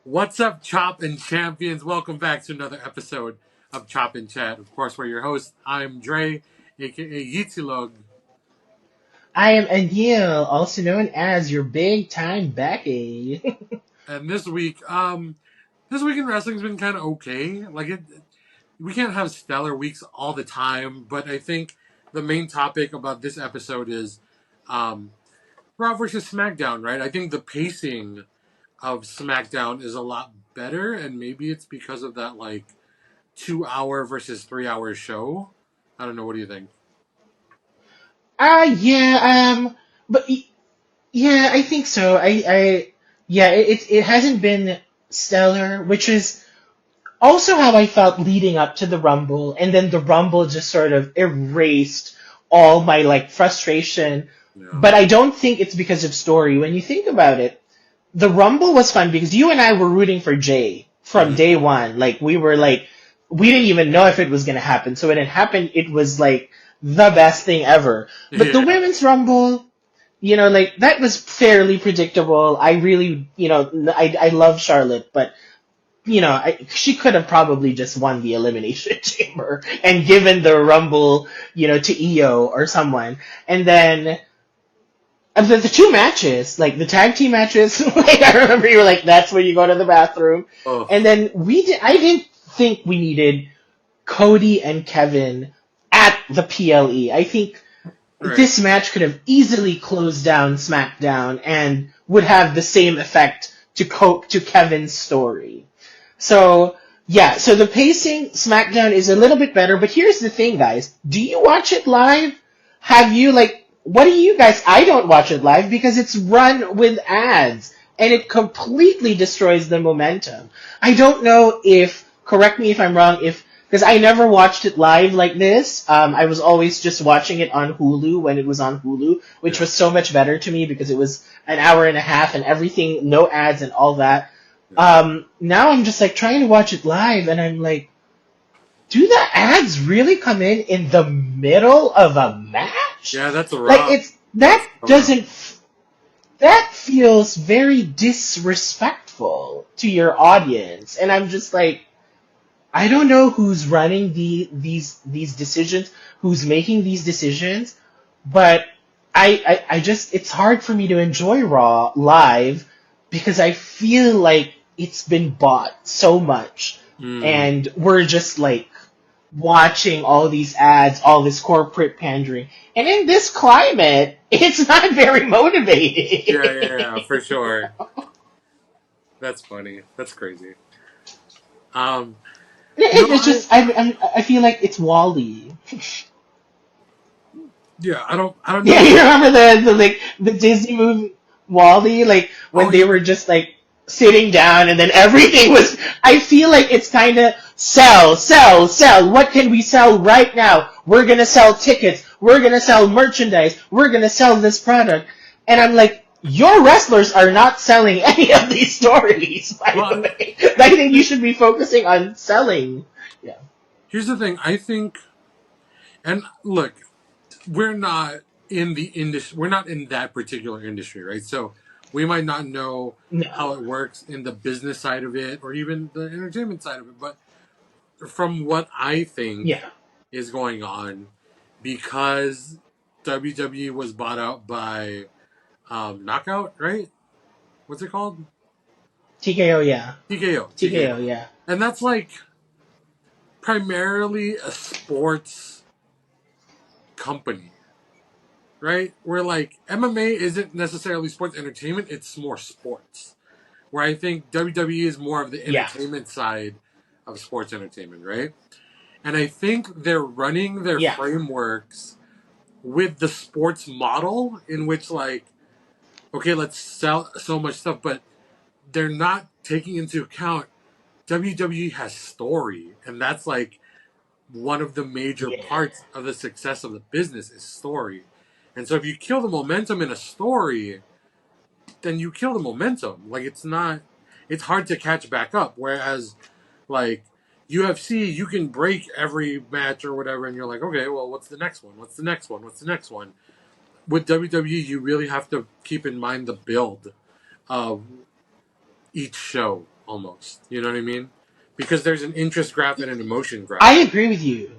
What's up, Chop and Champions? Welcome back to another episode of Chop and Chat. Of course, we're your host. I'm Dre, aka Yitzilog. I am Anil, also known as your big time Becky. And this week in wrestling's been kind of okay. We can't have stellar weeks all the time, but I think the main topic about this episode is um, Raw versus SmackDown, right? I think the pacing of SmackDown is a lot better, and maybe it's because of that 2 hour versus 3 hour show. I don't know. What do you think? Yeah, but yeah, I think so. Yeah, it hasn't been stellar, which is also how I felt leading up to the Rumble, and then the Rumble just sort of erased all my frustration. Yeah. But I don't think it's because of story. When you think about it, the Rumble was fun because you and I were rooting for Jay from Mhm. day one. We didn't even know if it was going to happen. So when it happened, it was like the best thing ever. But the Yeah. Women's Rumble, that was fairly predictable. I really, I love Charlotte, but she could have probably just won the Elimination Chamber and given the Rumble, to Io or someone. And then the two matches, like the tag team matches, like I remember you were like, "That's where you go to the bathroom," Oh, and then I didn't think we needed Cody and Kevin at the PLE. I think right. this match could have easily closed down SmackDown and would have the same effect to Kevin's story. So yeah, so the pacing SmackDown is a little bit better, but here's the thing, guys. Do you watch it live? Have you what do you guys? I don't watch it live because it's run with ads and it completely destroys the momentum. I don't know if correct me if I'm wrong if because I never watched it live like this. I was always just watching it on Hulu when it was on Hulu, which Yeah. was so much better to me because it was an hour and a half and everything, no ads and all that. Yeah. Now I'm just trying to watch it live, and I'm like, do the ads really come in the middle of a match? Yeah, that's a Like rough. it's That's that a rough. doesn't that feels very disrespectful to your audience, and I'm just like, I don't know who's running these decisions, who's making these decisions, but I just it's hard for me to enjoy Raw live because I feel like it's been bought so much Mm. and we're just watching all these ads, all this corporate pandering. And in this climate, it's not very Yeah, yeah, yeah, motivating. for sure. That's funny. That's crazy. Um, no, It's just I feel like it's Wally. yeah, I don't Yeah, know. you remember the Disney movie Wally, Oh when they yeah, were just sitting down and then everything was. I feel like it's kind of sell, sell, sell. What can we sell right now? We're gonna sell tickets. We're gonna sell merchandise. We're gonna sell this product. And I'm like, your wrestlers are not selling any of these stories. By the well, way, I think you should be focusing on selling. Yeah. here's the thing. I think, and look, we're not in the industry. We're not in that particular industry, right? So we might not know how No. it works in the business side of it or even the entertainment side of it. But from what I think Yeah. is going on, because WWE was bought out by Knockout, right? What's it called? TKO. Yeah. TKO. TKO. TKO. Yeah. And that's primarily a sports company, right? Where MMA isn't necessarily sports entertainment, it's more sports. Where I think WWE is more of the Yeah. entertainment side of sports entertainment, right? And I think they're running their Yeah. frameworks with the sports model in which okay, let's sell so much stuff, but they're not taking into account WWE has story, and that's one of the major Yeah. parts of the success of the business is story. And so if you kill the momentum in a story, then you kill the momentum. It's hard to catch back up. Whereas like UFC, you can break every match or whatever, and you're like, okay, well, what's the next one? What's the next one? What's the next one? With WWE, you really have to keep in mind the build of each show. almost. You know what I mean? Because there's an interest graph and an emotion graph. I agree with you.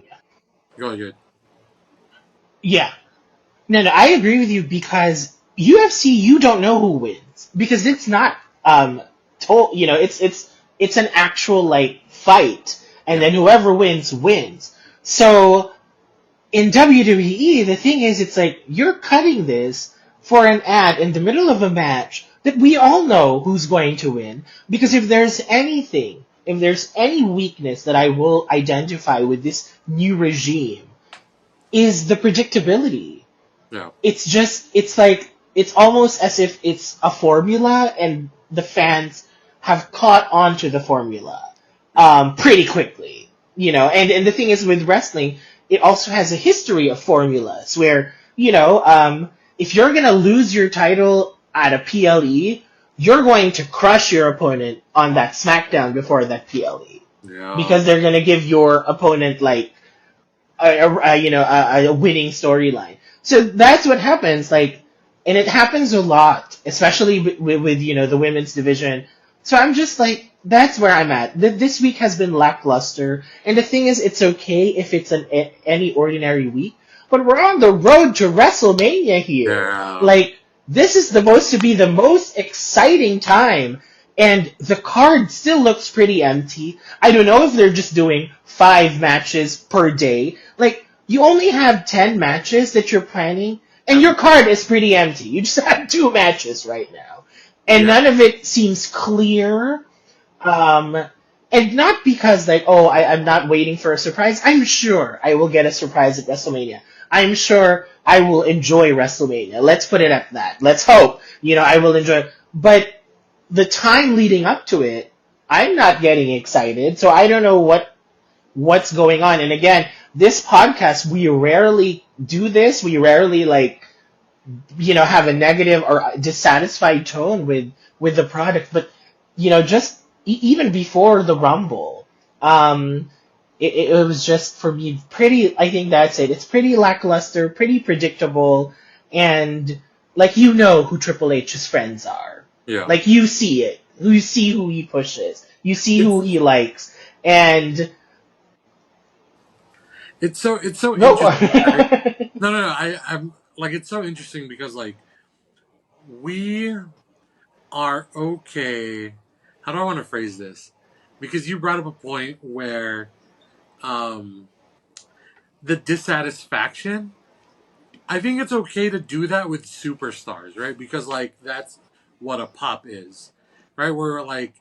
Go ahead. Yeah. No, no, I agree with you because UFC, you don't know who wins because it's not told. It's an actual like fight, and Yeah. then whoever wins wins. So in WWE, the thing is, it's like you're cutting this for an ad in the middle of a match that we all know who's going to win. Because if there's any weakness that I will identify with this new regime, is the predictability. Yeah. It's almost as if it's a formula and the fans have caught on to the formula Yeah. pretty quickly. And the thing is with wrestling, it also has a history of formulas where, if you're going to lose your title at a PLE, you're going to crush your opponent on that SmackDown before that PLE. Yeah. Because they're going to give your opponent like a winning storyline. So that's what happens. And it happens a lot, especially with the women's division. So I'm just like, that's where I'm at. This week has been lackluster, and the thing is, it's okay if it's any ordinary week, but we're on the road to WrestleMania here. Yeah. Like, this is supposed to be the most exciting time, and the card still looks pretty empty. I don't know if they're just doing 5 matches per day. Like, you only have 10 matches that you're planning, and your card is pretty empty. You just have 2 matches right now. And Yeah. none of it seems clear. Um, and not because, like, oh, I'm not waiting for a surprise. I'm sure I will get a surprise at WrestleMania. I'm sure I will enjoy WrestleMania. Let's put it at that. Let's hope, I will enjoy it. But the time leading up to it, I'm not getting excited. So I don't know what's going on. And again, this podcast, we rarely do this. We rarely have a negative or dissatisfied tone with the product. But just even before the Rumble, it was just for me pretty. I think that's it. It's pretty lackluster, pretty predictable, and like who Triple H's friends are. Yeah. Like you see it. You see who he pushes. You see who It's he likes. And it's so no. interesting, right? No, no, no. I'm like it's so interesting because like we are okay. How do I want to phrase this? Because you brought up a point where um, the dissatisfaction. I think it's okay to do that with superstars, right? Because like that's what a pop is, right? Where like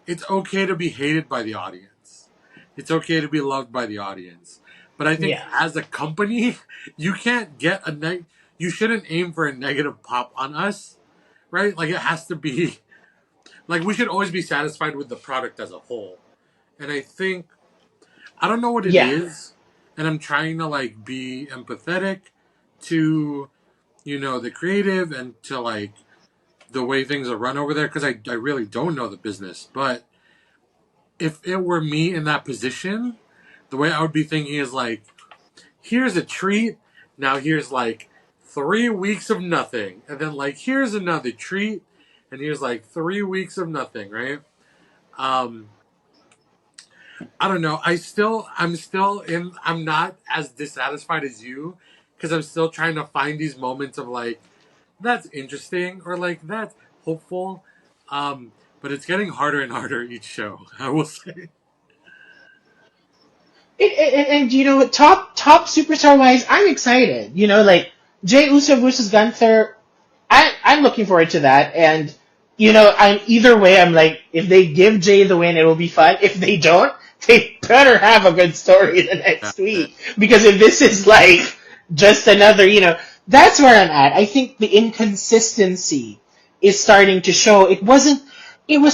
it's okay to be hated by the audience. It's okay to be loved by the audience. But I think Yeah. as a company, you can't get you shouldn't aim for a negative pop on us, right? Like it has to be like we should always be satisfied with the product as a whole. And I think I don't know what it Yeah. is, and I'm trying to like be empathetic to the creative and to like the way things are run over there because I really don't know the business. But if it were me in that position, the way I would be thinking is like, here's a treat. Now here's like 3 weeks of nothing, and then like here's another treat, and here's like 3 weeks of nothing, right? Um, I don't know. I'm not as dissatisfied as you because I'm still trying to find these moments of like, that's interesting or like that's hopeful. But it's getting harder and harder each show. I will say. And top superstar wise, I'm excited. Like Jay Uso versus Gunther, I'm looking forward to that. And I'm either way. I'm like, if they give Jay the win, it will be fun. If they don't, they better have a good story the next Yeah. week. Because if this is like just another, that's where I'm at. I think the inconsistency is starting to show. It was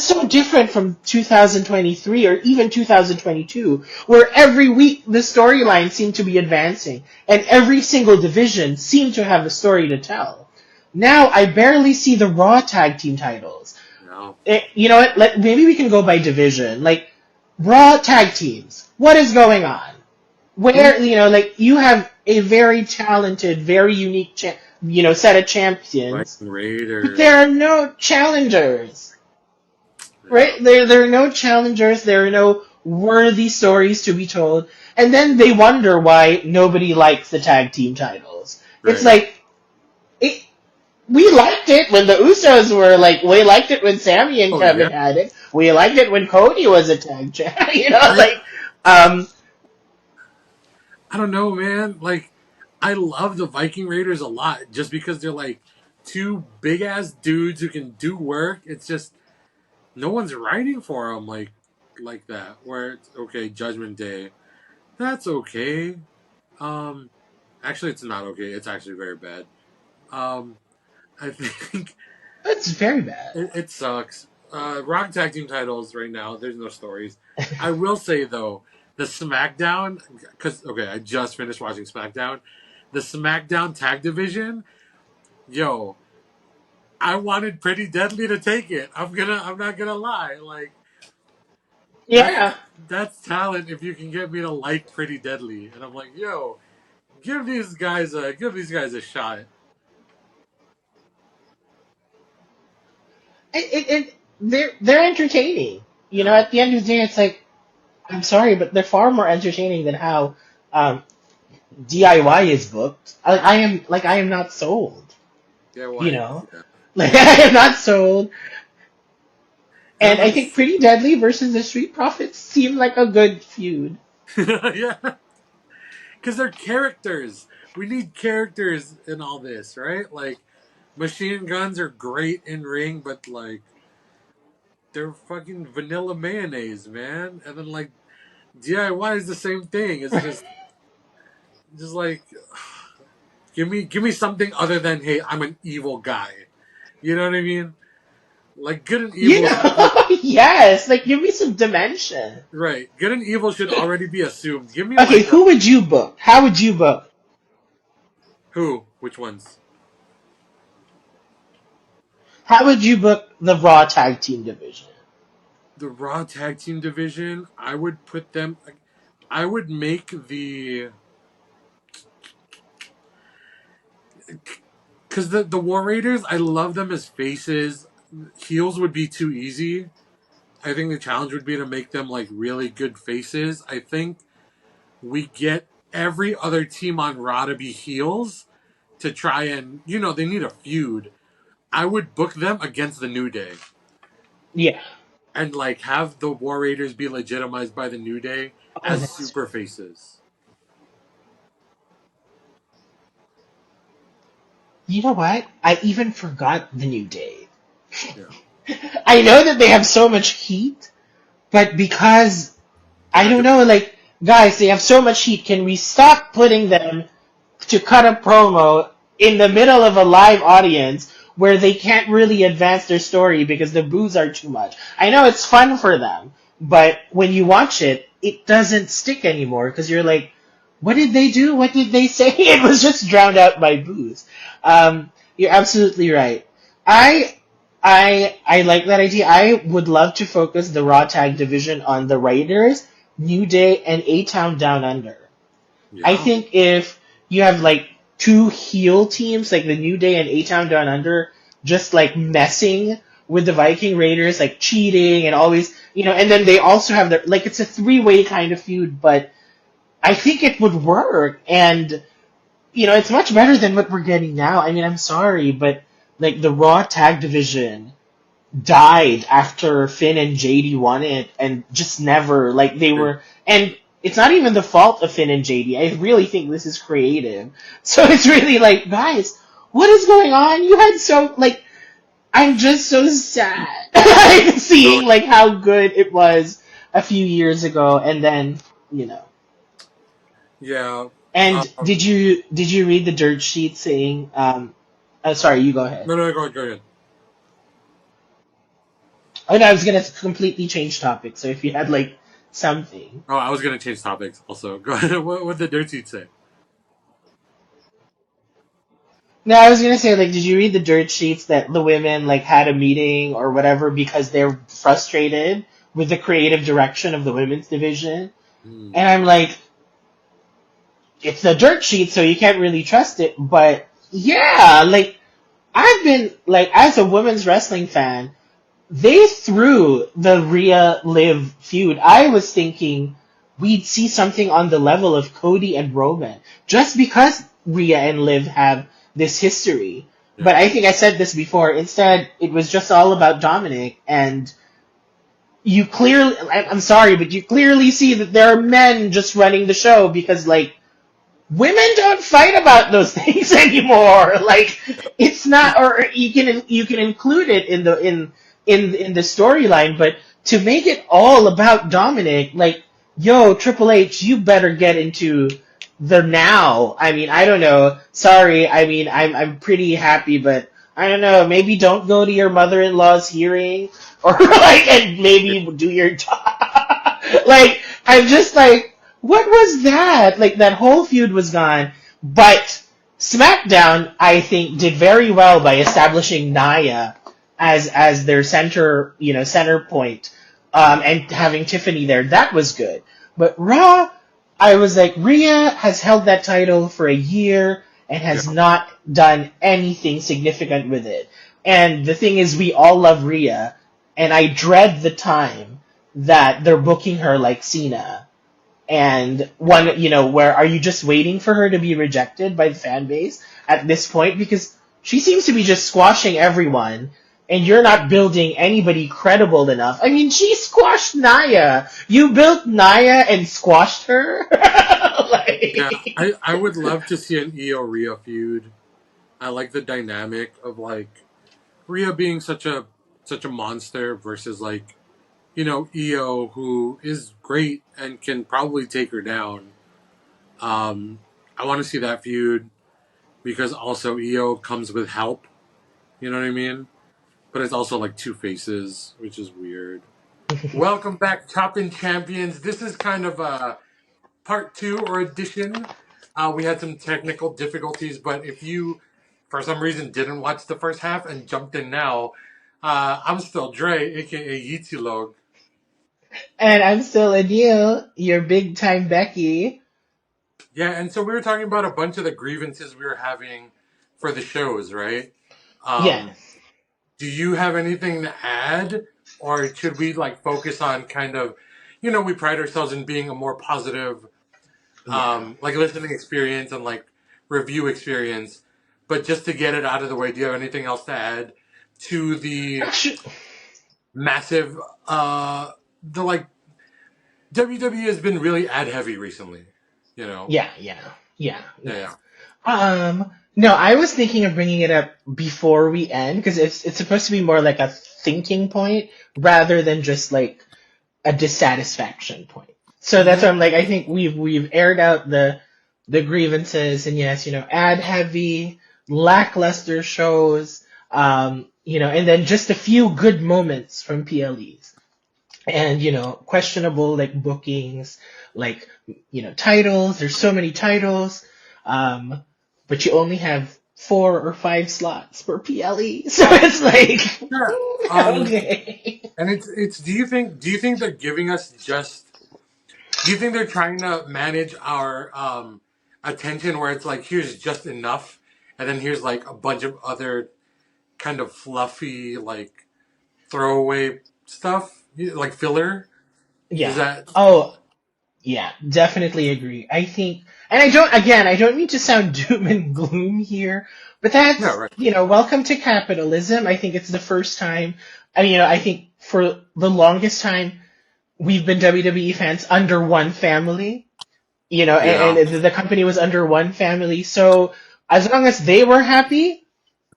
so different from 2023 or even 2022, where every week the storyline seemed to be advancing and every single division seemed to have a story to tell. Now I barely see the Raw tag team titles. No. You know what? Maybe we can go by division. Like Raw tag teams. What is going on? Where you have a very talented, very unique, set of champions, Viking but Raiders. there are no challengers. right? There are no challengers. There are no worthy stories to be told. And then they wonder why nobody likes the tag team titles. It's Right. like it, we liked it when the Usos were like. We liked it when Sammy and Oh yeah. Kevin had it. We liked it when Cody was a tag champ. I Like um, I don't know, man. Like, I love the Viking Raiders a lot just because they're like two big ass dudes who can do work. It's just no one's writing for them like that. Where it's okay, Judgment Day, that's okay. Um, actually, it's not okay. It's actually very bad. Um, I think it's very bad. it sucks. Rock tag team titles right now. There's no stories. I will say though, the SmackDown, because okay, I just finished watching SmackDown. The SmackDown tag division, yo, I wanted Pretty Deadly to take it. I'm not gonna lie. Like Yeah, that's talent if you can get me to like Pretty Deadly, and I'm like, yo, give these guys a shot. they're entertaining. Yeah, At the end of the day, it's like I'm sorry, but they're far more entertaining than how um, DIY is booked. I am not sold. yeah, You why? know, Yeah, like I am not sold. and And I like, think Pretty Deadly versus the Street Profits seemed like a good feud. yeah, because they're characters. We need characters in all this, right? Like, machine guns are great in ring, but like, they're fucking vanilla mayonnaise, man. And then like DIY is the same thing. It's just like give me something other than hey, I'm an evil guy. You know what I mean? Like good and You evil should know, yes, like give me some dimension. right. Good and evil should already be assumed. Give me Okay, like a who would you book? How would you book? who? Which ones? How would you book the Raw Tag Team division? The Raw Tag Team division. I would put them. I would make the because the War Raiders. I love them as faces. Heels would be too easy. I think the challenge would be to make them like really good faces. I think we get every other team on Raw to be heels to try and they need a feud. I would book them against the New Day Yeah. and like have the War Raiders be legitimized by the New Day Oh, as that's super faces. You know what? I even forgot the New Day. Yeah, I know that they have so much heat, but because they're I not don't doing. know, like guys, they have so much heat. Can we stop putting them to cut a promo in the middle of a live audience where they can't really advance their story because the boos are too much? I know it's fun for them, but when you watch it, it doesn't stick anymore because you're like, what did they do? What did they say? It was just drowned out by boos. You're absolutely right. I I like that idea. I would love to focus the Raw Tag division on the Raiders, New Day, and A Town Down Under. I Yeah, think if you have like two heel teams, like the New Day and A Town Down Under, just like messing with the Viking Raiders, like cheating and always, and then they also have their, like, it's a three-way kind of feud, but I think it would work. And, it's much better than what we're getting now. I mean, I'm sorry, but like the Raw Tag Division died after Finn and JD won it and just never like they they, were and it's not even the fault of Finn and JD. I really think this is creative. So it's really like, guys, what is going on? You had so like I'm just so sad like so seeing like how good it was a few years ago and then, you know. yeah. And Um, did you read the dirt sheet saying sorry, you go ahead. no, no, go ahead. Oh no, I was gonna completely change topic. So if you had like something. Oh, I was gonna change topics. Also, go ahead. What did the dirt sheet say? No, I was gonna say, like, did you read the dirt sheets that the women like had a meeting or whatever because they're frustrated with the creative direction of the women's division? Hmm. And I'm like, it's the dirt sheet, so you can't really trust it. But yeah, like I've been like as a women's wrestling fan, they threw the Rhea Liv feud. I was thinking we'd see something on the level of Cody and Roman, just because Rhea and Liv have this history. But Yeah. I think I said this before. Instead, it was just all about Dominic, and you clearly, I'm sorry, but you clearly see that there are men just running the show because, like, women don't fight about those things anymore. Like, it's not, or you can include it in the storyline, but to make it all about Dominic, like, yo, Triple H, you better get into the now. I mean, I don't know. Sorry, I mean, I'm pretty happy, but I don't know. Maybe don't go to your mother-in-law's hearing, or like, and maybe do your job. Like, I'm just like, what was that? Like, that whole feud was gone. But SmackDown, I think, did very well by establishing Nia as their center point, and having Tiffany there. That was good. But Raw, I was like, Rhea has held that title for a year and has Yeah. not done anything significant with it. And the thing is, we all love Rhea, and I dread the time that they're booking her like Cena. And Yeah. where are you just waiting for her to be rejected by the fan base at this point? Because she seems to be just squashing everyone, and you're not building anybody credible enough. I mean, she squashed Naya. You built Naya and squashed her? Yeah. Like, I would love to see an Io Rhea feud. I like the dynamic of like Rhea being such a monster versus like Io, who is great and can probably take her down. I want to see that feud because also Io comes with help. You know what I mean? But it's also like two faces, which is weird. Welcome back, Toppin Champions. This is kind of a part two or edition. We had some technical difficulties, but if you, for some reason, didn't watch the first half and jumped in now, I'm still Dre, aka Yitzilog. and I'm still a deal. You're big time Becky. Yeah, and so we were talking about a bunch of the grievances we were having for the shows, right? Um, Yes. do you have anything to add, or should we like focus on kind of, we pride ourselves in being a more positive, Yeah. like listening experience and like review experience, but just to get it out of the way, do you have anything else to add to the Actually, massive, the like WWE has been really ad heavy recently, you know? yeah, yeah, yeah, Yeah, yeah. yeah. No, I was thinking of bringing it up before we end because it's supposed to be more like a thinking point rather than just like a dissatisfaction point. So that's why Mm-hmm. I'm like, I think we've aired out the grievances, and yes, ad heavy, lackluster shows, and then just a few good moments from PLEs, and questionable like bookings, like titles. There's so many titles, um, but you only have 4 or 5 slots per PLE, so it's like, Sure. okay. And it's do you think they're giving us just do you think they're trying to manage our attention where it's like here's just enough and then here's like a bunch of other kind of fluffy like throwaway stuff like filler? Is Yeah. that Oh, yeah, definitely agree. I think, and I don't mean to sound doom and gloom here, but yeah, that's, right. welcome to capitalism. I think it's the first time, I think for the longest time, we've been WWE fans under one family, Yeah. and the company was under one family. So as long as they were happy,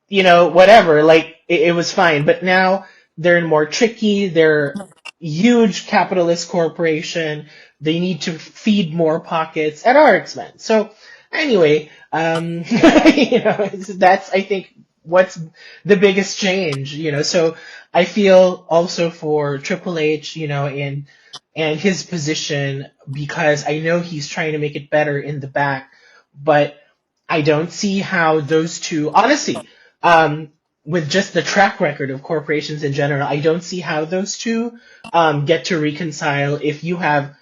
whatever, like it was fine. But now they're more tricky. They're huge capitalist corporation. They need to feed more pockets at our expense. So anyway, that's I think what's the biggest change. So I feel also for Triple H, and his position because I know he's trying to make it better in the back, but I don't see how those two, honestly, um, with just the track record of corporations in general, I don't see how those two get to reconcile if you have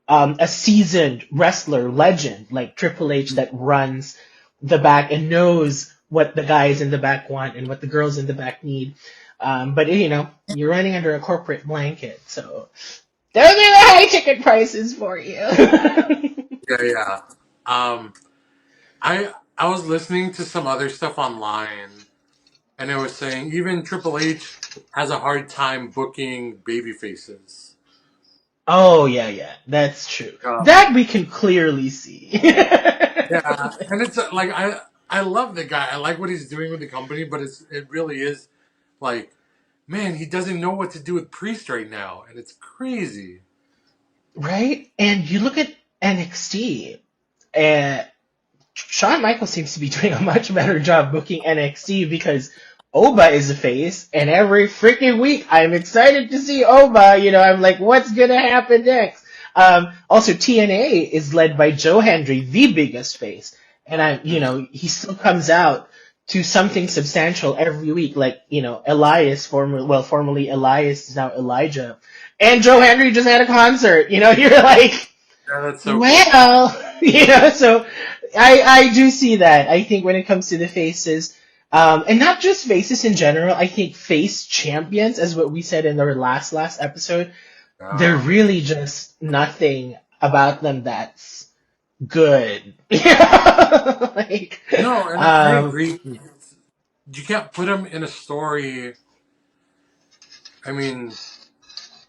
a seasoned wrestler legend like Triple H that runs the back and knows what the guys in the back want and what the girls in the back need. But you're running under a corporate blanket, so those are the high ticket prices for you. Yeah, yeah. Um, I was listening to some other stuff online, and it was saying even Triple H has a hard time booking baby faces. Oh yeah, yeah, that's true. Um, That we can clearly see. yeah, and it's like I love the guy. I like what he's doing with the company, but it really is like, man, he doesn't know what to do with Priest right now, and it's crazy. Right? And you look at NXT, and Shawn Michaels seems to be doing a much better job booking NXT because Oba is a face, and every freaking week I'm excited to see Oba. I'm like, what's gonna happen next? Also, TNA is led by Joe Hendry, the biggest face, and he still comes out to something substantial every week. Like Elias, formerly Elias, is now Elijah, and Joe Hendry just had a concert. You're like, Yeah, that's so cool. well, so I do see that. I think when it comes to the faces, and not just faces in general, I think face champions, as what we said in our last episode, they're Yeah. really just nothing about them that's good. Like, No, and I um, agree. You can't put them in a story. I mean,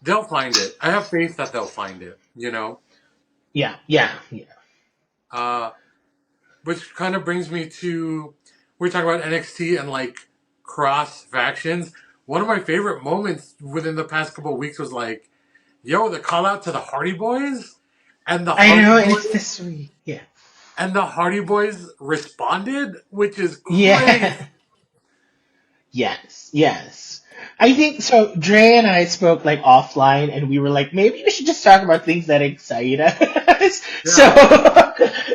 they'll find it. I have faith that they'll find it. yeah, yeah, yeah. Uh, which kind of brings me to we're talking about NXT and like cross factions. One of my favorite moments within the past couple of weeks was like, yo, the call out to the Hardy Boys, and the I Hardy know, and it's Boys this week. Yeah. and the Hardy Boys responded, which is crazy. Yeah. Yes, yes. I think so. Dre and I spoke like offline, and we were like, maybe we should just talk about things that excite us. So Yeah,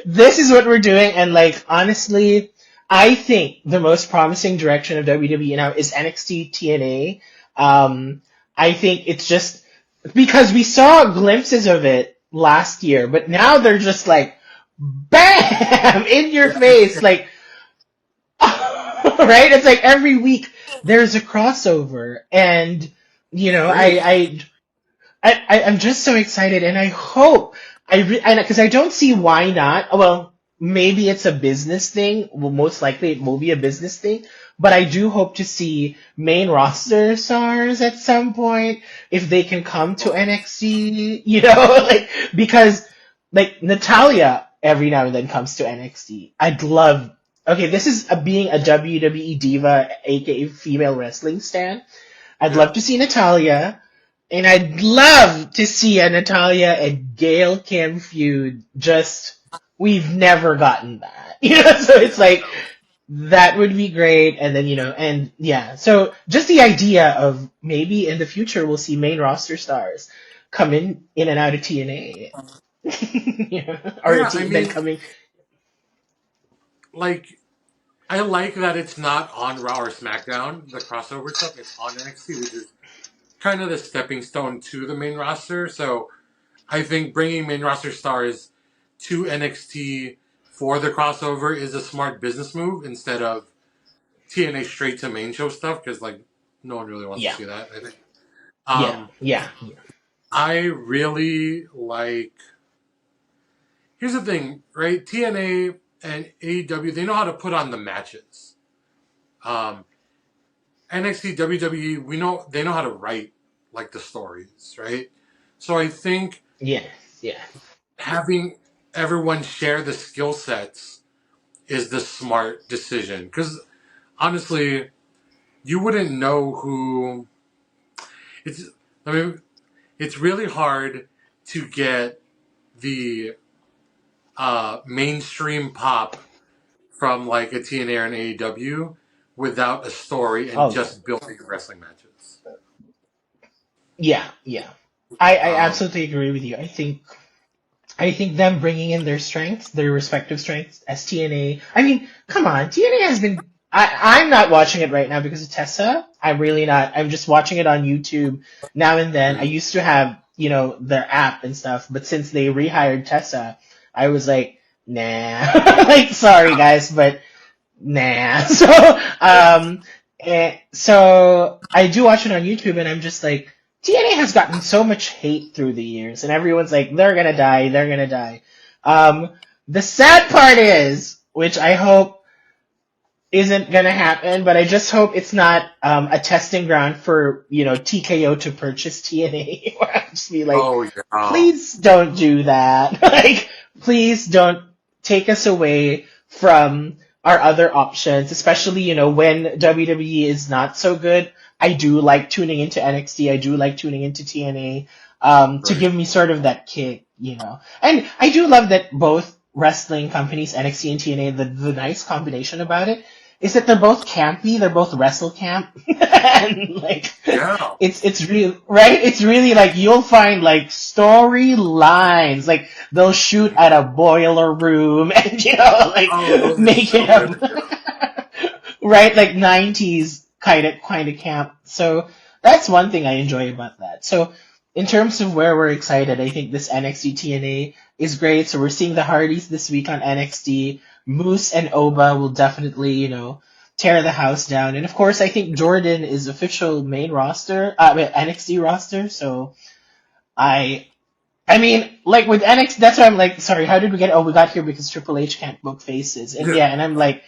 this is what we're doing, and like honestly, I think the most promising direction of WWE now is NXT TNA. I think it's just because we saw glimpses of it last year, but now they're just like, bam, in your yeah, face, like. Right? It's like every week there's a crossover, and it's I great. I'm just so excited, and I hope because I don't see why not. Well, maybe it's a business thing. Well, most likely it will be a business thing. But I do hope to see main roster stars at some point if they can come to NXT. Like because like Natalia every now and then comes to NXT. I'd love. Okay, this is being a WWE diva, aka female wrestling stan. I'd Yeah, love to see Natalia, and I'd love to see a Natalia and Gail Kim feud. Just we've never gotten that, So it's like that would be great, and then and yeah. So just the idea of maybe in the future we'll see main roster stars come in and out of TNA, or yeah. I then mean, coming. like I like that it's not on Raw or SmackDown. The crossover stuff it's on NXT, which is kind of the stepping stone to the main roster. So I think bringing main roster stars to NXT for the crossover is a smart business move instead of TNA straight to main show stuff because like no one really wants to Yeah, see that. I think. yeah, Um, yeah, yeah. I really like. Here's the thing, right? TNA and AEW they know how to put on the matches. Um, NXT WWE we know they know how to write like the stories, right? So I think Yes, yes. having everyone share the skill sets is the smart decision because honestly you wouldn't know who it's I mean it's really hard to get the mainstream pop from like a TNA or an AEW without a story and Oh yeah. just building wrestling matches. Yeah, yeah. I um, absolutely agree with you. I think them bringing in their strengths, their respective strengths as TNA. I mean, come on, TNA has been. I'm not watching it right now because of Tessa. I'm really not. I'm just watching it on YouTube now and then. I used to have, their app and stuff, but since they rehired Tessa, I was like, nah. Like, sorry guys, but nah. So, So I do watch it on YouTube, and I'm just like, TNA has gotten so much hate through the years, and everyone's like, they're gonna die, they're gonna die. Um, the sad part is, which I hope isn't gonna happen, but I just hope it's not a testing ground for TKO to purchase TNA. Where I'll just be like, Oh yeah. please don't do that. Like, please don't take us away from our other options, especially when WWE is not so good. I do like tuning into NXT. I do like tuning into TNA to Right. give me sort of that kick. And I do love that both wrestling companies, NXT and TNA, the nice combination about it is that they're both campy. They're both wrestle camp, and like Yeah. it's real, right? It's really like you'll find like storylines. Like they'll shoot at a boiler room, and like Oh, those are make so it good. right, like 90s kind of camp. So that's one thing I enjoy about that. So in terms of where we're excited, I think this NXT TNA is great. So we're seeing the Hardys this week on NXT. Moose and Oba will definitely, tear the house down. And of course, I think Jordan is official main roster, NXT roster. So I I mean, like with NXT, that's why I'm like, sorry, how did we get? Oh, we got here because Triple H can't book faces, and Yeah. yeah, and I'm like,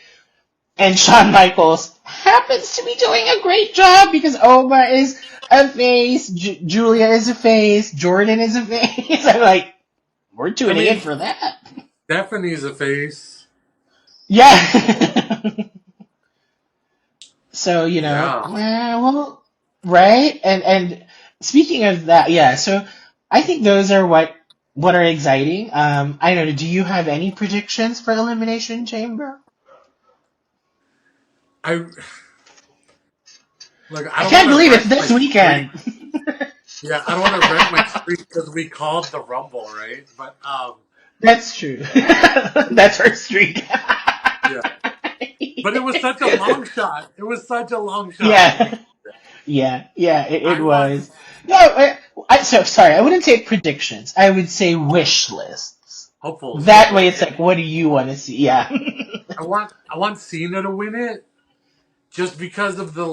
and Shawn Michaels happens to be doing a great job because Oma is a face, Julia is a face, Jordan is a face. I'm like, we're I tuning in mean, for that. Stephanie's a face. Yeah. So Yeah. well, right? And speaking of that, yeah. So I think those are what are exciting. I don't know. Do you have any predictions for Elimination Chamber? I like. I I don't can't want to believe it's wreck my this streak. weekend. Yeah, I don't want to wreck my streak because we called the Rumble, right? But That's true. That's her streak. yeah. But it was such a long shot. It was such a long shot that we. Yeah, yeah. It I want was. No, so sorry. I wouldn't say predictions. I would say wish lists. hopefuls, That way, hopefuls. it's Yeah. like, what do you want to see? Yeah. I want Cena to win it just because of the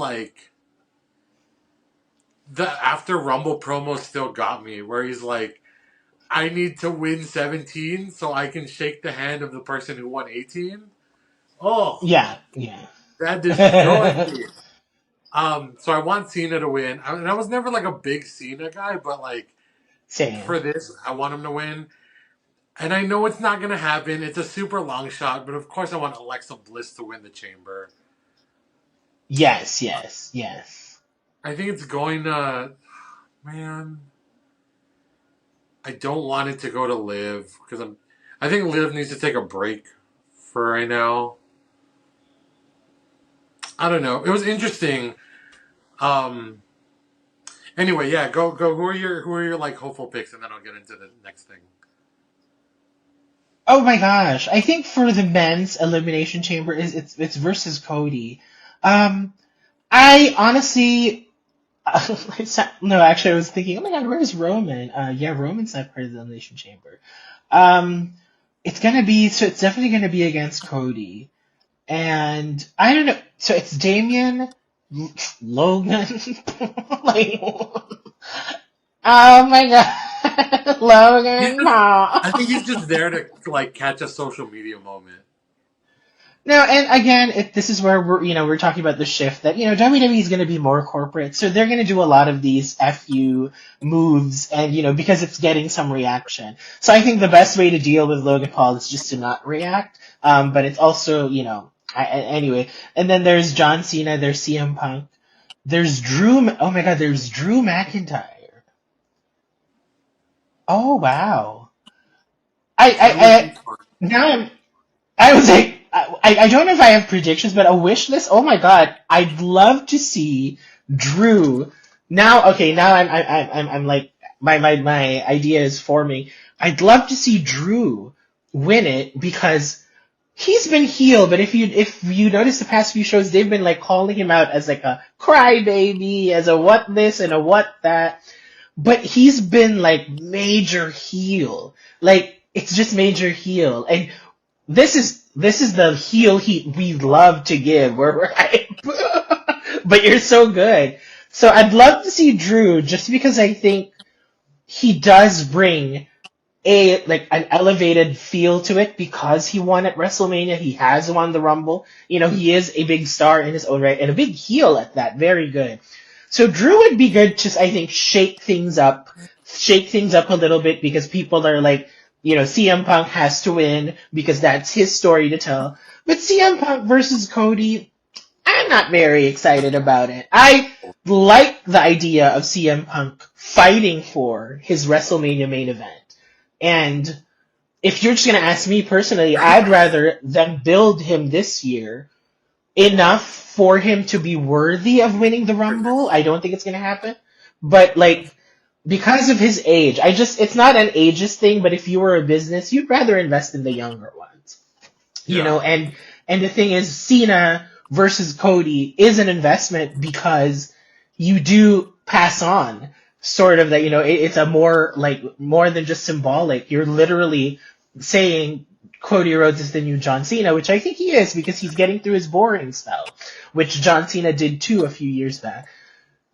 after Rumble promo still got me where he's like, I need to win 17 so I can shake the hand of the person who won 18. Oh, Yeah. that destroyed me. So I want Cena to win. And I was never like a big Cena guy, but like Same. for this, I want him to win. And I know it's not gonna happen. It's a super long shot, but of course I want Alexa Bliss to win the chamber. Yes. I think it's going to man. I don't want it to go to Liv because I think Liv needs to take a break for right now. I don't know. It was interesting. Um. Anyway, yeah. Go. Who are your like hopeful picks, and then I'll get into the next thing. Oh my gosh. I think for the men's elimination chamber is it's versus Cody. Um, I honestly no, actually I was thinking, oh my god, where's Roman? Yeah, Roman's not part of the elimination chamber. Um, it's definitely gonna be against Cody. And I don't know. So it's Damien, Logan, like, oh my god, He's Logan, just. no. I think he's just there to like catch a social media moment. No, and again, this is where we're talking about the shift that WWE is going to be more corporate, so they're going to do a lot of these fu moves, and because it's getting some reaction. So I think the best way to deal with Logan Paul is just to not react. But it's also anyway. And then there's John Cena, there's CM Punk, there's Drew. Oh my God, there's Drew McIntyre. Oh wow. That would be I fun. now I was like, I don't know if I have predictions, but a wish list. Oh my god, I'd love to see Drew. Now, okay, now I'm like my idea is forming. I'd love to see Drew win it because he's been healed. But if you notice the past few shows, they've been like calling him out as like a crybaby, as a what this and a what that. But he's been like major heel. Like it's just major heel. And this is the heel heat we love to give, where we're like, but you're so good. So I'd love to see Drew just because I think he does bring a like an elevated feel to it because he won at WrestleMania. He has won the Rumble. He is a big star in his own right and a big heel at that. Very good. So Drew would be good to I think shake things up a little bit because people are like, CM Punk has to win because that's his story to tell. But CM Punk versus Cody, I'm not very excited about it. I like the idea of CM Punk fighting for his WrestleMania main event. And if you're just going to ask me personally, I'd rather them build him this year enough for him to be worthy of winning the Rumble. I don't think it's going to happen. But, because of his age, it's not an ageist thing, but if you were a business, you'd rather invest in the younger ones. Yeah. And the thing is, Cena versus Cody is an investment because you do pass on sort of that, it's a more than just symbolic. You're literally saying Cody Rhodes is the new John Cena, which I think he is because he's getting through his boring spell, which John Cena did too a few years back.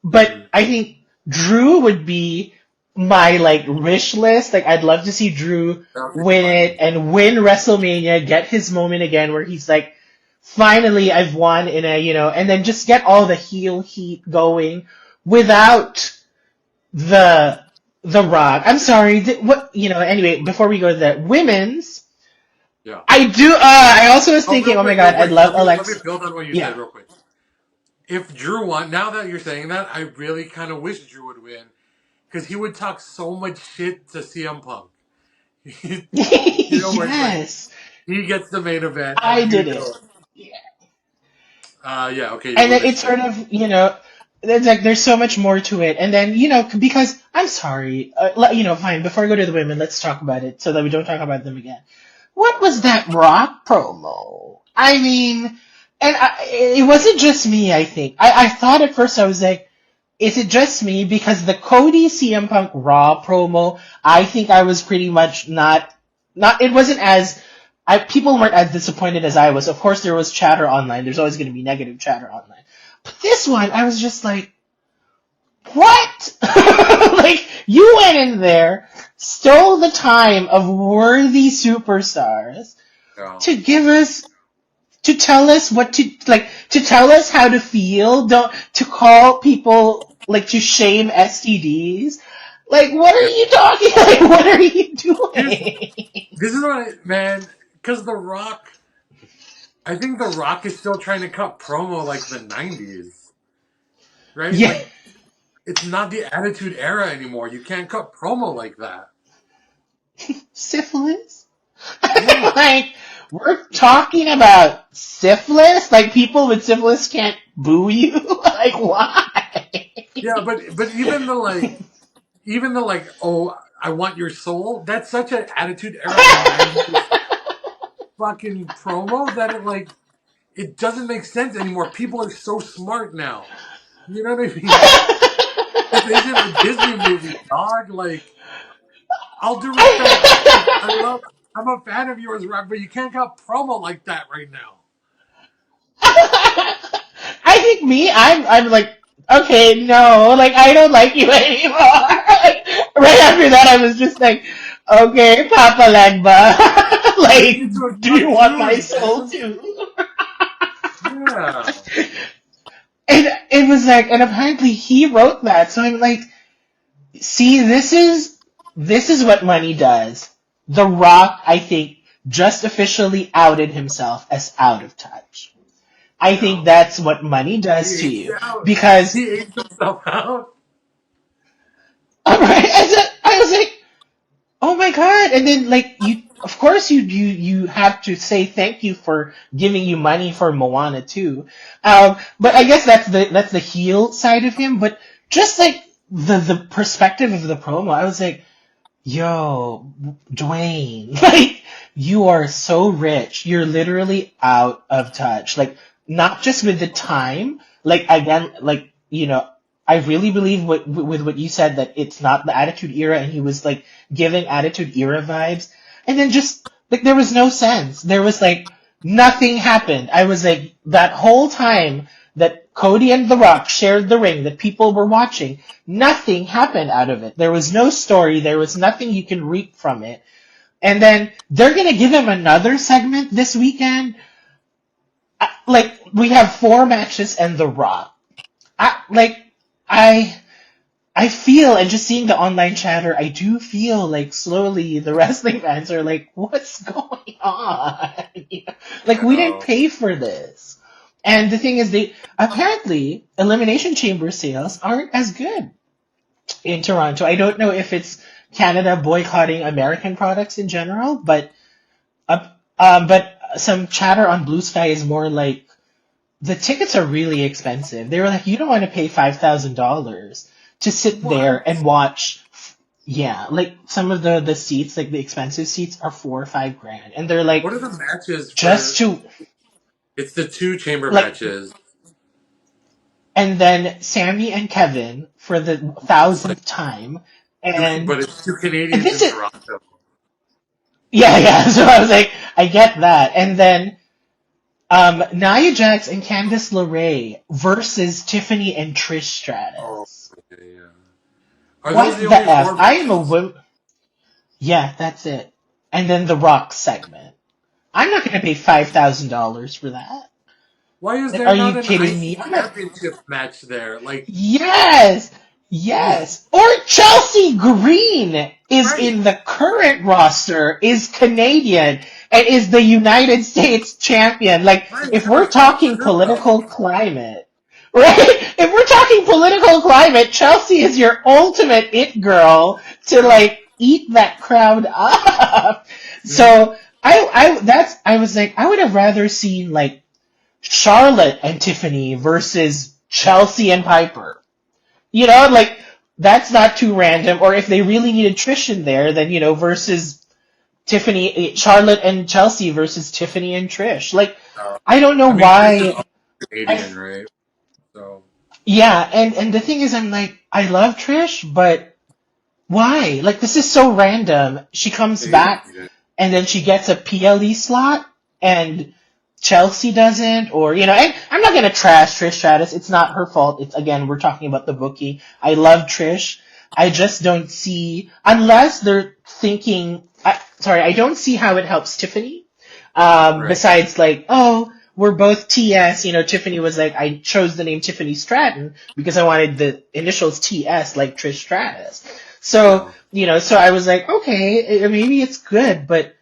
But I think Drew would be my wish list. I'd love to see Drew win it and win WrestleMania, get his moment again where he's like, finally I've won in and then just get all the heel heat going without the Rock. I'm sorry. Anyway, before we go to that, women's. Yeah. I also was thinking, oh my god, I'd love Alexa. Let me build on what you said real quick. If Drew won, now that you're saying that, I really kind of wish Drew would win because he would talk so much shit to CM Punk. Yes. He gets the main event. I did it. Yeah. Okay. And then it's sort of there's so much more to it, and then because I'm sorry, fine. Before I go to the women, let's talk about it so that we don't talk about them again. What was that Rock promo? I mean, and it wasn't just me. I think I thought at first I was like, is it just me? Because the Cody CM Punk Raw promo, I think I was pretty much not. It wasn't as. People weren't as disappointed as I was. Of course, there was chatter online. There's always going to be negative chatter online. But this one, I was just like, what? You went in there, stole the time of worthy superstars to tell us to tell us how to feel, to call people, to shame STDs. What are you talking? What are you doing? This is what man, because The Rock, I think The Rock is still trying to cut promo like the 90s. Right? Yeah. It's not the Attitude Era anymore. You can't cut promo like that. Syphilis? Yeah. We're talking about syphilis? People with syphilis can't boo you? Why? Yeah, but even the oh, I want your soul, that's such an Attitude Era fucking promo that it doesn't make sense anymore. People are so smart now. You know what I mean? This isn't a Disney movie, dog. All due respect, I'm a fan of yours, Rock, but you can't cut promo like that right now. I think I'm okay, no, I don't like you anymore. Right after that, I was just like, okay, Papa Legba, do you want my soul too? Yeah. And it was and apparently he wrote that, so I'm like, see, this is what money does. The Rock, I think, just officially outed himself as out of touch. I think that's what money does to you. Because he ate himself out. Alright, I was like, oh my god, and then you of course you have to say thank you for giving you money for Moana too. But I guess that's the heel side of him, but just the perspective of the promo, I was like, yo, Dwayne, you are so rich. You're literally out of touch. Not just with the time, again, I really believe with what you said that it's not the Attitude Era, and he was giving Attitude Era vibes, and then just there was no sense. There was nothing happened. I was that whole time that Cody and The Rock shared the ring, that people were watching. Nothing happened out of it. There was no story. There was nothing you can reap from it. And then they're going to give him another segment this weekend. Like, we have 4 matches and The Rock. Like, I I feel, and just seeing the online chatter, I do feel like slowly the wrestling fans are like, what's going on? You know, like, I we didn't know. pay for this. And the thing is, they apparently Elimination Chamber sales aren't as good in Toronto. I don't know if it's Canada boycotting American products in general, but some chatter on Blue Sky is more like the tickets are really expensive. They were like, you don't want to pay $5,000 to sit there What? and watch. Yeah, like some of the seats, like the expensive seats, are 4 or 5 grand, and they're like What are the matches just for? to It's the two chamber like, matches. and then Sammy and Kevin for the But thousandth time, but and it's two Canadians this in is Toronto. yeah, yeah. So I was like, I get that, and then Nia Jax and Candice LeRae versus Tiffany and Trish Oh, Stratus. okay, yeah. Are those What the the only f? four I am a matches? woman. Yeah, that's it. And then the Rock segment. I'm not going to pay $5,000 for that. Why is there Are not you an kidding me? IC I'm not. championship match there? Like, Yes, yes. Or Chelsea Green is right, in the current roster, is Canadian, and is the United States champion. Like, right. if Never we're fought talking for them. political climate, right? If we're talking political climate, Chelsea is your ultimate it girl to Yeah. like eat that crowd up. Mhm. So I was like, I would have rather seen like Charlotte and Tiffany versus Chelsea and Piper. You know, like that's not too random. Or if they really needed Trish in there, then versus Tiffany, Charlotte and Chelsea versus Tiffany and Trish. Like, Uh, I don't know I mean, Trish is why. also I Canadian, right? So yeah, and the thing is, I'm like, I love Trish, but why? Like, this is so random. She comes it is. back and then she gets a PLE slot and Chelsea doesn't, or and I'm not gonna trash Trish Stratus. It's not her fault. It's again, we're talking about the bookie. I love Trish. I just don't see unless they're thinking. Sorry, I don't see how it helps Tiffany. Right. Besides, like, oh, we're both TS. Tiffany was like, I chose the name Tiffany Stratton because I wanted the initials TS, like Trish Stratus. So, Yeah. so I was like, okay, maybe it's good, but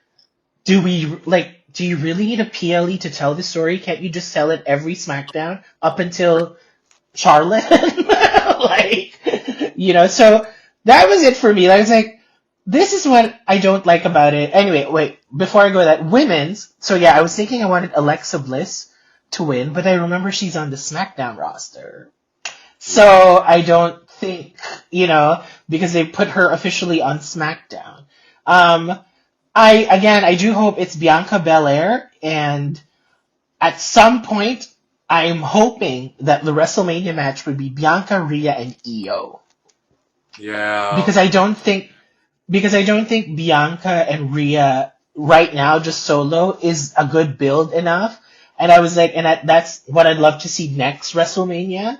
do you really need a PLE to tell the story? Can't you just tell it every SmackDown up until Charlotte? So that was it for me. I was like, this is what I don't like about it. Anyway, wait, before I go to that, women's. So yeah, I was thinking I wanted Alexa Bliss to win, but I remember she's on the SmackDown roster. Mm. So I don't think, because they put her officially on SmackDown. Um, I do hope it's Bianca Belair, and at some point, I'm hoping that the WrestleMania match would be Bianca, Rhea, and Io, Yeah. because I don't think Bianca and Rhea right now just solo is a good build enough. And I was like, that's what I'd love to see next WrestleMania,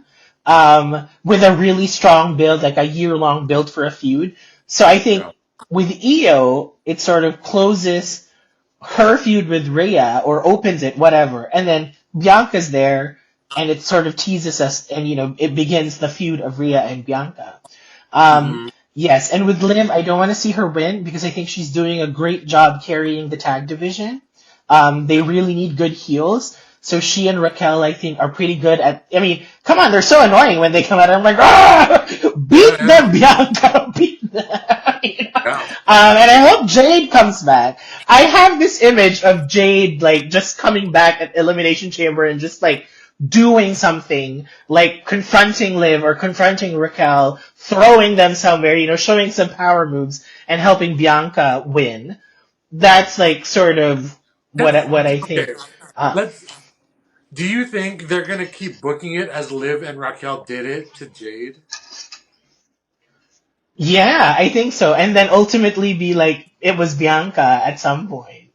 with a really strong build, like a year-long build for a feud. So I Yeah. think with Io, it sort of closes her feud with Rhea or opens it, whatever, and then Bianca's there, and it sort of teases us, and it begins the feud of Rhea and Bianca. Um, Hmm. yes, and with Liv, I don't want to see her win because I think she's doing a great job carrying the tag division. They really need good heels. So she and Raquel, I think, are pretty good at. I mean, come on, they're so annoying when they come out. I'm like, ah, Yeah. beat Yeah. them, Bianca, beat them. Yeah. And I hope Jade comes back. I have this image of Jade like just coming back at Elimination Chamber and just like doing something, like confronting Liv or confronting Raquel, throwing them somewhere, showing some power moves and helping Bianca win. That's like sort of what That's I think. okay. Uh, Let's. Do you think they're gonna keep booking it as Liv and Raquel did it to Jade? yeah, I think so. And then ultimately be like it was Bianca at some point.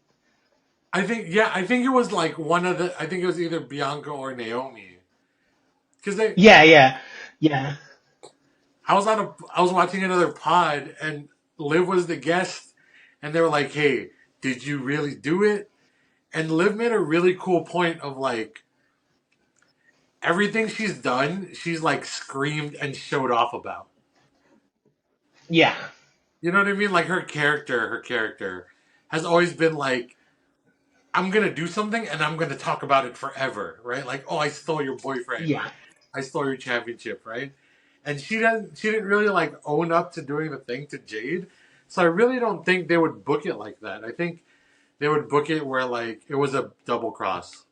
I think. Yeah. I think it was like one of the. I think it was either Bianca or Naomi. because they. Yeah, yeah, yeah, I was watching another pod, and Liv was the guest, and they were like, "Hey, did you really do it?" And Liv made a really cool point of like everything she's done, she's like screamed and showed off about. yeah, You know what I mean? Like her character has always been like, I'm gonna do something and I'm gonna talk about it forever, right? Like, oh, I stole your boyfriend, or yeah. I stole your championship, right? And she didn't really like own up to doing the thing to Jade. So I really don't think they would book it like that. I think they would book it where like it was a double cross.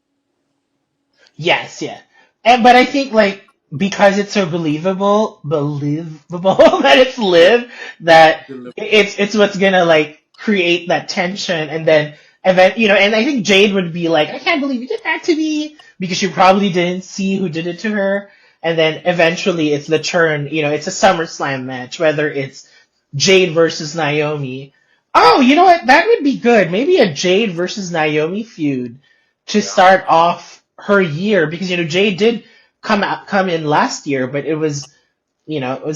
Yes, yeah. And but I think like because it's so believable that it's Yeah. live, that it's what's gonna like create that tension, and then and I think Jade would be like, I can't believe you did that to me, because she probably didn't see who did it to her. And then eventually it's the turn, it's a SummerSlam match, whether it's Jade versus Naomi. Oh, you know what? That would be good. Maybe a Jade versus Naomi feud to Yeah. start off her year, because Jade did come in last year, but it was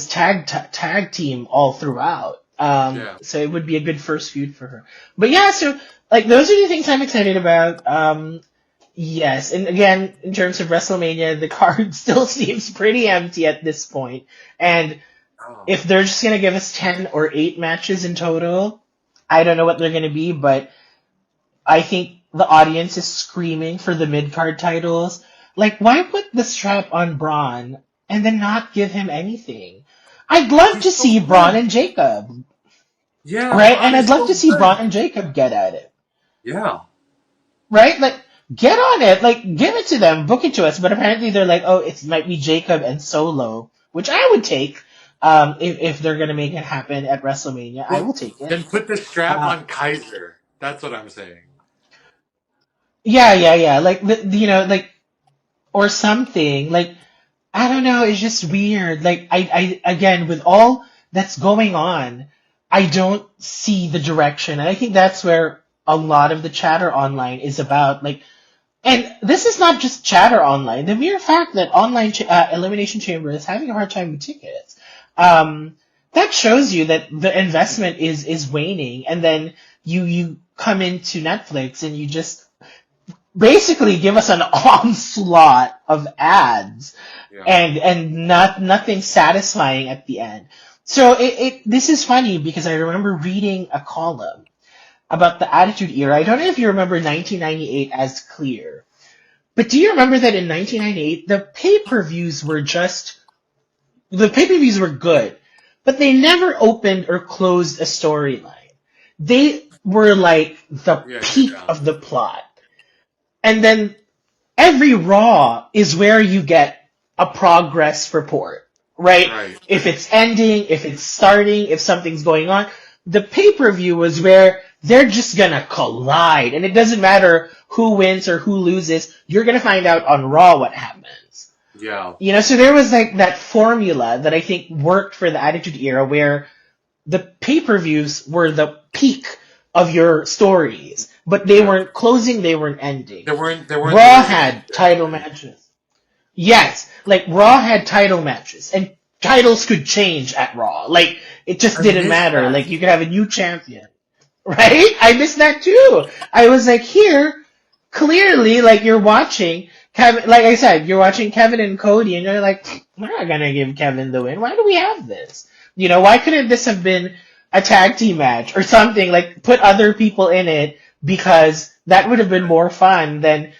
tag team all throughout. Yeah. So it would be a good first feud for her. But yeah, so like those are the things I'm excited about. Yes, and again, in terms of WrestleMania, the card still seems pretty empty at this point. And Oh. if they're just gonna give us 10 or 8 matches in total, I don't know what they're gonna be, but I think the audience is screaming for the mid card titles. Like, why put the strap on Braun and then not give him anything? I'd love He's to so see Braun good. and Jacob, Yeah, right? Braun And I'd is love to so see Braun good. and Jacob get at it, Yeah. right? Like, get on it, like, give it to them, book it to us. But apparently they're like, oh, it might be Jacob and Solo, which I would take. If they're gonna make it happen at WrestleMania, I Well, will take it. then put the strap Uh, on Kaiser. That's what I'm saying. yeah, yeah, yeah. Like, like, or something. Like, I don't know, it's just weird. Like I again, with all that's going on, I don't see the direction. And I think that's where a lot of the chatter online is about. Like, and this is not just chatter online. The mere fact that Elimination Chamber is having a hard time with tickets, that shows you that the investment is waning. And then you come into Netflix and you just basically give us an onslaught of ads, Yeah. and nothing satisfying at the end. So this is funny because I remember reading a column about the Attitude Era. I don't know if you remember 1998 as clear, but do you remember that in 1998 the pay-per-views were good, but they never opened or closed a storyline. They were like the Yeah. peak Yeah. of the plot. And then every Raw is where you get a progress report, right? Right. If it's ending, if it's starting, if something's going on. The pay-per-view was where they're just gonna collide, and it doesn't matter who wins or who loses, you're gonna find out on Raw what happens. Yeah. So there was like that formula that I think worked for the Attitude Era, where the pay-per-views were the peak of your stories, but they Yeah. weren't closing, they weren't ending. They weren't the Raw resolution. had title matches. Yes, like Raw had title matches, and titles could change at Raw. Like, it just I didn't missed matter. that. Like, you could have a new champion, right? I missed that too. I was like, here, clearly, like, you're watching Kevin, like I said, you're watching Kevin and Cody, and you're like, we're not gonna give Kevin the win. Why do we have this? Why couldn't this have been a tag team match or something? Like, put other people in it, because that would have been more fun than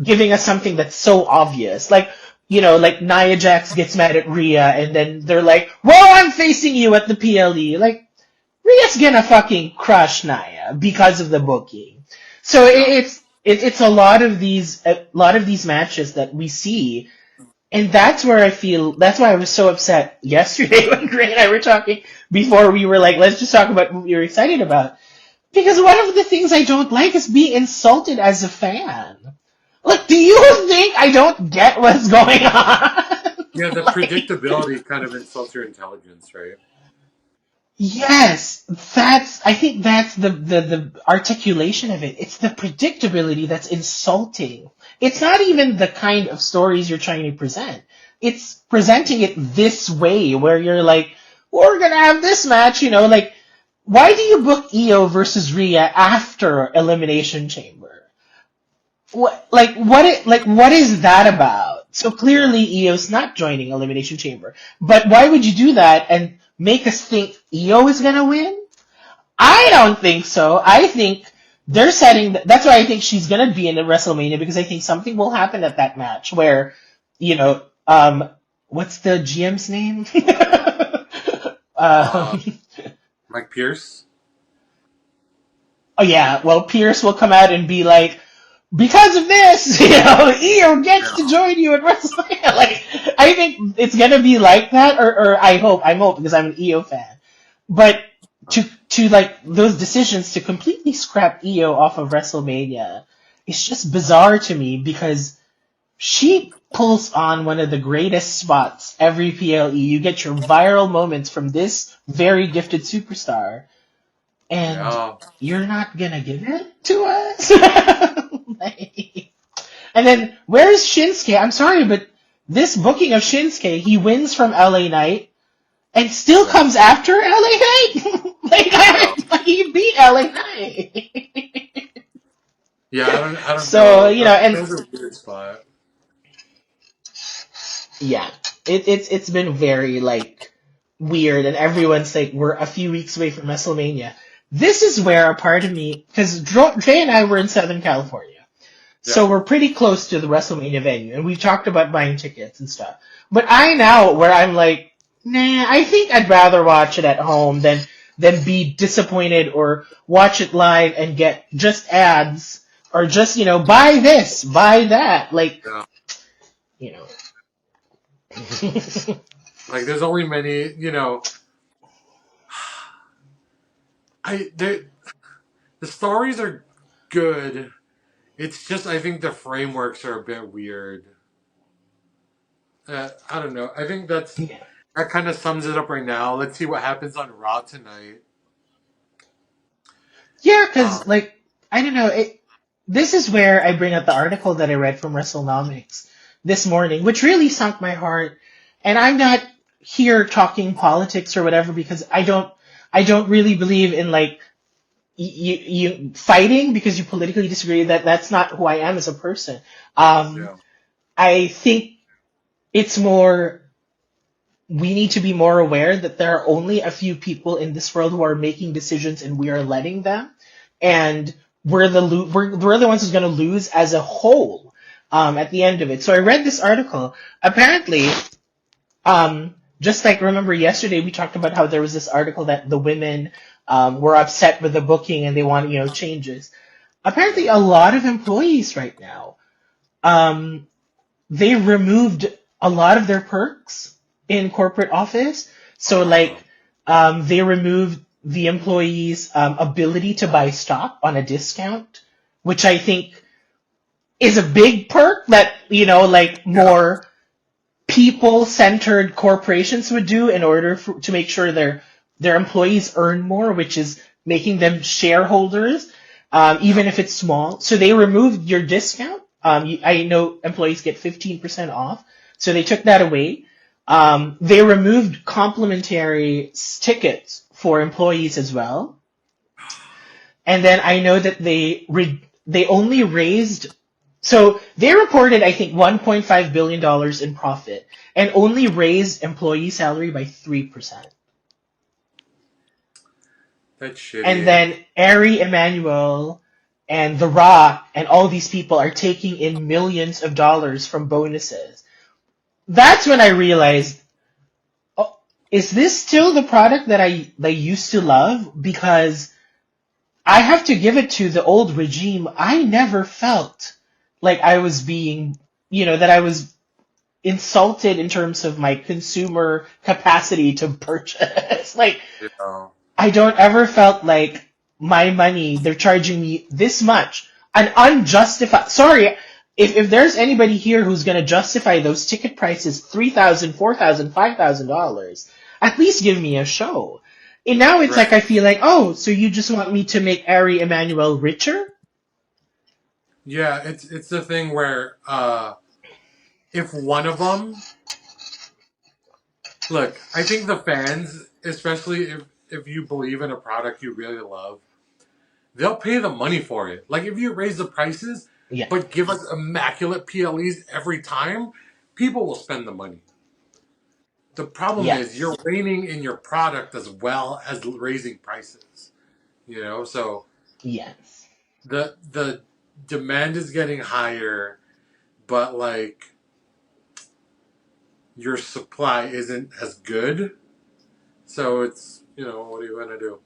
giving us something that's so obvious. Like, like Nia Jax gets mad at Rhea, and then they're like, well, I'm facing you at the PLE. Like, Rhea's gonna fucking crush Nia because of the booking. So Yeah. it's a lot of these matches that we see, and that's why I was so upset yesterday when Gray and I were talking before we were like, let's just talk about what we were excited about. Because one of the things I don't like is being insulted as a fan. Like, do you think I don't get what's going on? Yeah. The Like, predictability kind of insults your intelligence, right? yes, I think that's the articulation of it. It's the predictability that's insulting. It's not even the kind of stories you're trying to present. it's presenting it this way where you're like, we're gonna have this match, like why do you book Io versus Rhea after Elimination Chamber? What is that about? So Yeah. clearly Io's not joining Elimination Chamber. But why would you do that and make us think Io is gonna win? I don't think so. I think they're setting. That's why I think she's gonna be in the WrestleMania because I think something will happen at that match where, what's the GM's name? Uh, um, Mike Pierce. oh yeah, well Pierce will come out and be like, because of this, Io gets to Yeah. join you at WrestleMania. Like, I think it's gonna be like that, or I hope because I'm an Io fan. But to like those decisions to completely scrap Io off of WrestleMania, it's just bizarre to me because she pulls on one of the greatest spots every PLE. You get your viral moments from this very gifted superstar, and Yeah. you're not gonna give it to us. Like, and then where's Shinsuke? I'm sorry, but this booking of Shinsuke, he wins from LA Knight and still Yeah. comes after LA Knight. Yeah. Like he beat LA Knight. Yeah. I don't So know. and That's a weird spot. yeah, it's been very like weird, and everyone's like, we're a few weeks away from WrestleMania. This is where a part of me, because Dre and I were in Southern California. Yeah. So we're pretty close to the WrestleMania venue, and we've talked about buying tickets and stuff. But I now, where I'm like, nah, I think I'd rather watch it at home than be disappointed or watch it live and get just ads or just buy this, buy that, like Yeah. you know. Like there's only many. The stories are good. It's just I think the frameworks are a bit weird. I don't know. I think that kind of sums it up right now. Let's see what happens on Raw tonight. Yeah, Um, because like I don't know. This is where I bring up the article that I read from WrestleNomics this morning, which really sunk my heart. And I'm not here talking politics or whatever because I don't really believe in like you fighting because you politically disagree. That's not who I am as a person. Um, yeah, I think it's more we need to be more aware that there are only a few people in this world who are making decisions and we are letting them, and we're the ones who's going to lose as a whole at the end of it. So I read this article. Apparently, just like remember yesterday we talked about how there was this article that the women were upset with the booking and they want changes. yeah, Apparently, a lot of employees right now um, they removed a lot of their perks in corporate office. So uh, like they removed the employees' ability to buy stock on a discount, which I think is a big perk that like yeah, more people-centered corporations would do in order to make sure their employees earn more, which is making them shareholders, yeah, even if it's small. So they removed your discount. I know employees get 15% off, so they took that away. They removed complimentary tickets for employees as well. And then I know that they only raised, so they reported I think $1.5 billion in profit and only raised employee salary by 3%. that's And shitty. then Ari Emanuel and The Rock and all these people are taking in millions of dollars from bonuses. That's when I realized, oh, is this still the product that I used to love? Because I have to give it to the old regime. I never felt like I was being, that I was insulted in terms of my consumer capacity to purchase. Like, Yeah, I don't ever felt like my money, they're charging me this much. An unjustified, sorry, if there's anybody here who's going to justify those ticket prices, $3,000, $4,000, $5,000, at least give me a show. And now it's like right. I feel like, oh, so you just want me to make Ari Emanuel richer? Yeah, it's the thing where if one of them Look, I think the fans, especially if you believe in a product you really love, they'll pay the money for it. Like if you raise the prices, Yeah. but give us immaculate PLEs every time, people will spend the money. The problem is you're Yes. reining in your product as well as raising prices. You know, so Yes. the demand is getting higher, but like your supply isn't as good. So it's, what are you gonna do?